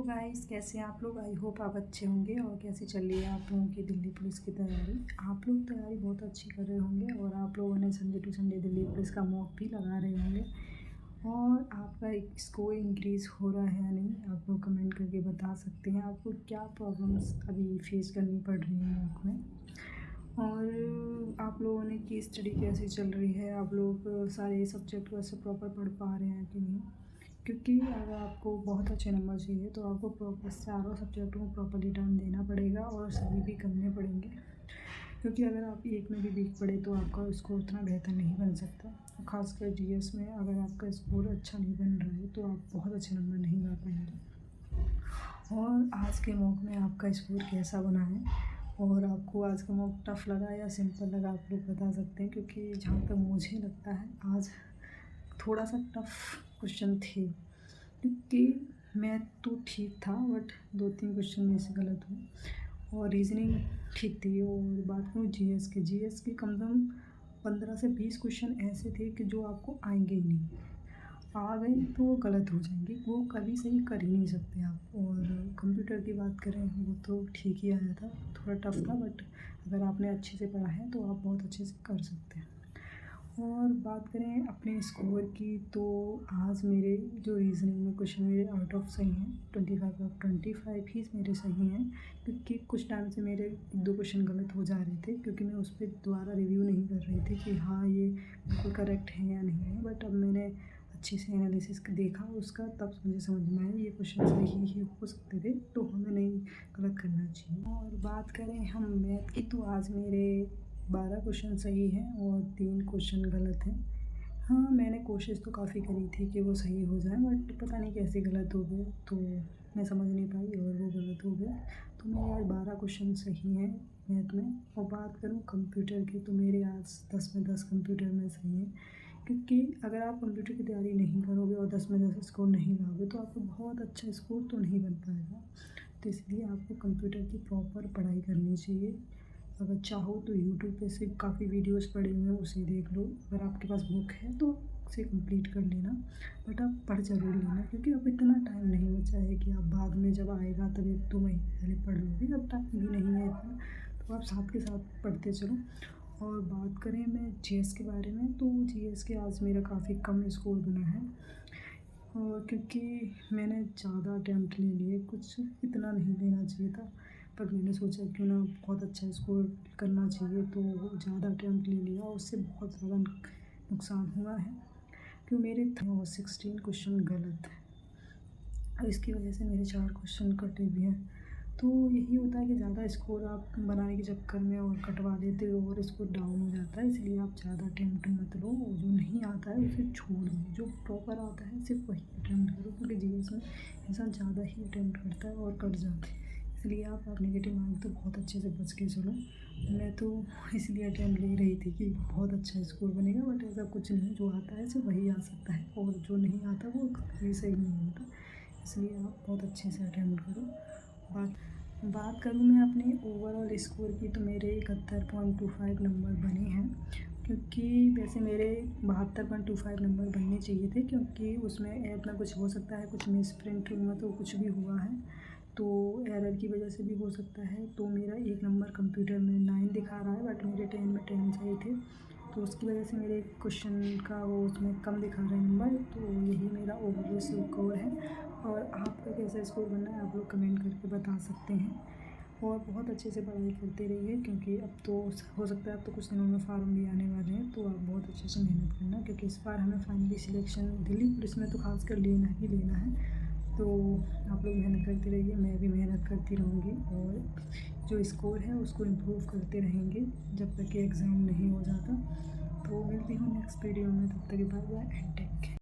Guys, कैसे हैं आप लोग। आई होप आप अच्छे होंगे। और कैसी चल रही है आप लोगों की दिल्ली पुलिस की तैयारी। आप लोग तैयारी बहुत अच्छी कर रहे होंगे और आप लोगों ने Sunday to Sunday Delhi police का मॉक भी लगा रहे होंगे। और आपका स्कोर इंक्रीज़ हो रहा है या नहीं, आप लोग कमेंट करके बता सकते हैं। आपको क्या प्रॉब्लम्स अभी फेस करनी पड़ रही है मॉक में, और आप लोगों ने की स्टडी कैसी चल रही है। आप लोग सारे सब्जेक्ट वैसे प्रॉपर पढ़ पा रहे हैं कि नहीं, क्योंकि अगर आपको बहुत अच्छे नंबर चाहिए तो आपको प्रॉपर चारों सब्जेक्टों को प्रॉपर्ली टाइम देना पड़ेगा और सही भी करने पड़ेंगे। क्योंकि अगर आप एक में भी वीक पड़े तो आपका स्कोर उतना बेहतर नहीं बन सकता। और ख़ासकर जीएस में अगर आपका स्कोर अच्छा नहीं बन रहा है तो आप बहुत अच्छे नंबर नहीं ला पाएंगे। और आज के मॉक में आपका स्कोर कैसा बना है और आपको आज का मॉक टफ़ लगा या सिंपल लगा, आप लोग बता सकते हैं। क्योंकि जहाँ तक मुझे लगता है आज थोड़ा सा टफ़ क्वेश्चन थे, क्योंकि मैथ तो ठीक था बट 2-3 क्वेश्चन में से गलत हुए। और रीजनिंग ठीक थी। और बात करूँ जीएस की कम से कम 15 से 20 क्वेश्चन ऐसे थे कि जो आपको आएंगे ही नहीं, आ गए तो वो गलत हो जाएंगे, वो कभी सही कर ही नहीं सकते आप। और कंप्यूटर की बात करें, वो तो ठीक ही आया था, थोड़ा टफ़ था बट अगर आपने अच्छे से पढ़ा है तो आप बहुत अच्छे से कर सकते हैं। और बात करें अपने स्कोर की, तो आज मेरे जो रीजनिंग में क्वेश्चन मेरे आउट ऑफ सही हैं, 25 ऑफ 25 ही मेरे सही हैं। क्योंकि कुछ टाइम से मेरे 1-2 क्वेश्चन गलत हो जा रहे थे, क्योंकि मैं उस पर दोबारा रिव्यू नहीं कर रही थी कि हाँ ये बिल्कुल करेक्ट है या नहीं है। बट अब मैंने अच्छे से एनालिसिस देखा उसका, तब मुझे समझ में आया ये क्वेश्चन सही ही हो सकते थे, तो हमें नहीं गलत करना चाहिए। और बात करें हम मैथ की, तो आज मेरे 12 क्वेश्चन सही हैं और 3 क्वेश्चन गलत हैं। हाँ, मैंने कोशिश तो काफ़ी करी थी कि वो सही हो जाए, बट पता नहीं कैसे गलत हो गए, तो मैं समझ नहीं पाई और वो गलत हो गए। तो मेरे आज 12 क्वेश्चन सही हैं मैथ में। और बात करूँ कंप्यूटर की, तो मेरे आज 10 में 10 कंप्यूटर में सही है। क्योंकि अगर आप कंप्यूटर की तैयारी नहीं करोगे और 10 में 10 स्कोर नहीं लाओगे तो आपको बहुत अच्छा स्कोर तो नहीं बन पाएगा। तो इसलिए आपको कंप्यूटर की प्रॉपर पढ़ाई करनी चाहिए। अगर चाहो तो यूट्यूब पे से काफ़ी वीडियोस पड़े हुए हैं, उसे देख लो। अगर आपके पास बुक है तो उसे कंप्लीट कर लेना, बट आप पढ़ ज़रूर लेना। क्योंकि अब इतना टाइम नहीं बचा है कि आप बाद में जब आएगा तब 1-2 महीने पहले पढ़ लोगे, अब टाइम भी नहीं है इतना, तो आप साथ के साथ पढ़ते चलो। और बात करें मैं जीएस के बारे में, तो जीएस के आज मेरा काफ़ी कम स्कोर बना है। और क्योंकि मैंने ज़्यादा अटैम्प्ट ले लिए, कुछ इतना नहीं लेना चाहिए था, पर मैंने सोचा क्यों ना बहुत अच्छा स्कोर करना चाहिए, तो ज़्यादा अटैम्प्ट ले लिया और उससे बहुत ज़्यादा नुकसान हुआ है। क्यों मेरे 16 क्वेश्चन गलत हैं और इसकी वजह से मेरे 4 क्वेश्चन कटे भी हैं। तो यही होता है कि ज़्यादा स्कोर आप बनाने के चक्कर में और कटवा देते हो और स्कोर डाउन हो जाता है। इसलिए आप ज़्यादा अटैम्प्ट मत लो, और जो नहीं आता है उसे छोड़ दो, जो प्रॉपर आता है सिर्फ वही अटैम्प्ट करो। क्योंकि जीएस में इंसान ज़्यादा ही अटैम्प्ट करता है और कट जाता है, इसलिए आप नेगेटिव मार्क तो बहुत अच्छे से बच के चलो। मैं तो इसलिए अटैम्प्ट ले रही थी कि बहुत अच्छा स्कोर बनेगा, बट ऐसा कुछ नहीं, जो आता है सिर्फ वही आ सकता है और जो नहीं आता वो कभी सही नहीं होता। इसलिए आप बहुत अच्छे से अटैम्प्ट करो। बात करूँ मैं अपने ओवरऑल स्कोर की, तो मेरे 71.25 नंबर बने हैं। क्योंकि वैसे मेरे 72.25 नंबर बनने चाहिए थे, क्योंकि उसमें ऐप में कुछ हो सकता है, कुछ मिस प्रिंट में तो कुछ भी हुआ है, तो एरर की वजह से भी हो सकता है। तो मेरा एक नंबर कंप्यूटर में 9 दिखा रहा है, बट मेरे 10 में 10 सही थे, तो उसकी वजह से मेरे क्वेश्चन का वो उसमें कम दिखा रहे हैं नंबर। तो यही मेरा ओवरऑल स्कोर है। और आपका कैसा स्कोर बनना है आप लोग कमेंट करके बता सकते हैं। और बहुत अच्छे से पढ़ाई करते रहिए, क्योंकि अब तो हो सकता है अब तो कुछ दिनों में फार्म भी आने वाले हैं, तो आप बहुत अच्छे से मेहनत करना। क्योंकि इस बार हमें फाइनली सिलेक्शन दिल्ली पुलिस में तो खासकर लेना ही लेना है। तो आप लोग मेहनत करते रहिए, मैं भी मेहनत करती रहूँगी और जो स्कोर है उसको इम्प्रूव करते रहेंगे जब तक कि एग्ज़ाम नहीं हो जाता। तो मिलती हूँ नेक्स्ट वीडियो में, तब तक bye bye and take care.